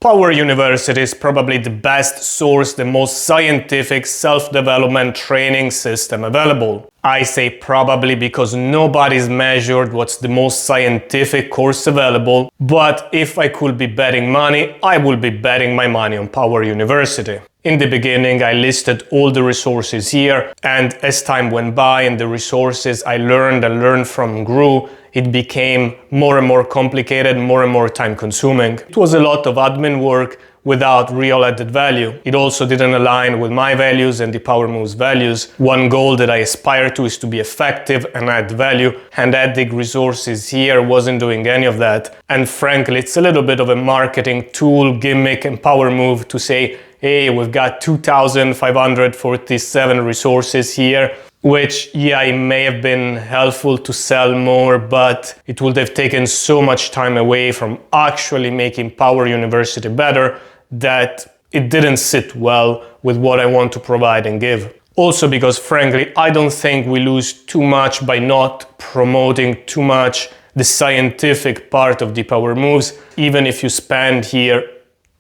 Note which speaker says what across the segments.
Speaker 1: Power University is probably the best source, the most scientific self-development training system available. I say probably because nobody's measured what's the most scientific course available, but if I could be betting money, I would be betting my money on Power University. In the beginning, I listed all the resources here, and as time went by and the resources I learned from grew, it became more and more complicated, more and more time consuming. It was a lot of admin work without real added value. It also didn't align with my values and the Power Moves values. One goal that I aspire to is to be effective and add value, and adding resources here wasn't doing any of that. And frankly, it's a little bit of a marketing tool, gimmick and power move to say, hey, we've got 2,547 resources here, which, yeah, it may have been helpful to sell more, but it would have taken so much time away from actually making Power University better that it didn't sit well with what I want to provide and give. Also because, frankly, I don't think we lose too much by not promoting too much the scientific part of the Power Moves. Even if you spend here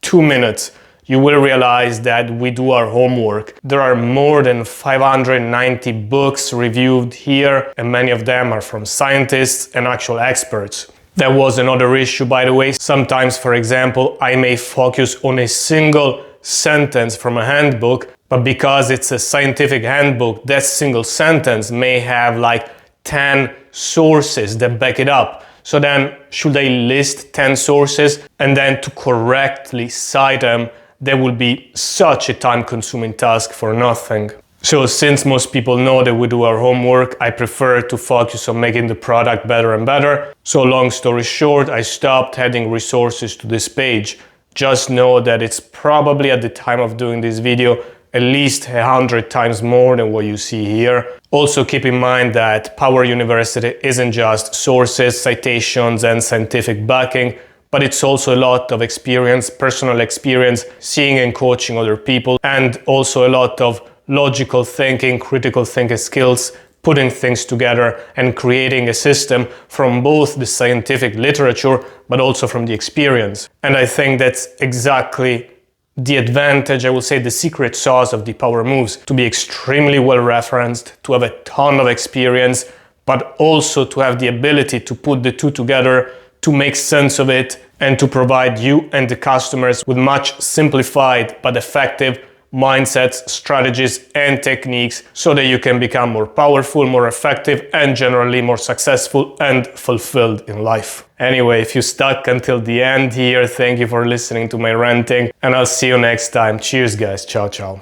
Speaker 1: 2 minutes, you will realize that we do our homework. There are more than 590 books reviewed here, and many of them are from scientists and actual experts. That was another issue, by the way. Sometimes, for example, I may focus on a single sentence from a handbook, but because it's a scientific handbook, that single sentence may have like 10 sources that back it up. So then, should I list 10 sources and then to correctly cite them? That would be such a time-consuming task for nothing. So since most people know that we do our homework, I prefer to focus on making the product better and better. So long story short, I stopped adding resources to this page. Just know that it's probably at the time of doing this video at least 100 times more than what you see here. Also keep in mind that Power University isn't just sources, citations and scientific backing, but it's also a lot of experience, personal experience, seeing and coaching other people, and also a lot of logical thinking, critical thinking skills, putting things together and creating a system from both the scientific literature, but also from the experience. And I think that's exactly the advantage, I will say the secret sauce of the Power Moves, to be extremely well referenced, to have a ton of experience, but also to have the ability to put the two together, to make sense of it, and to provide you and the customers with much simplified but effective mindsets, strategies and techniques so that you can become more powerful, more effective and generally more successful and fulfilled in life. Anyway, if you stuck until the end here, thank you for listening to my ranting and I'll see you next time. Cheers guys, ciao ciao.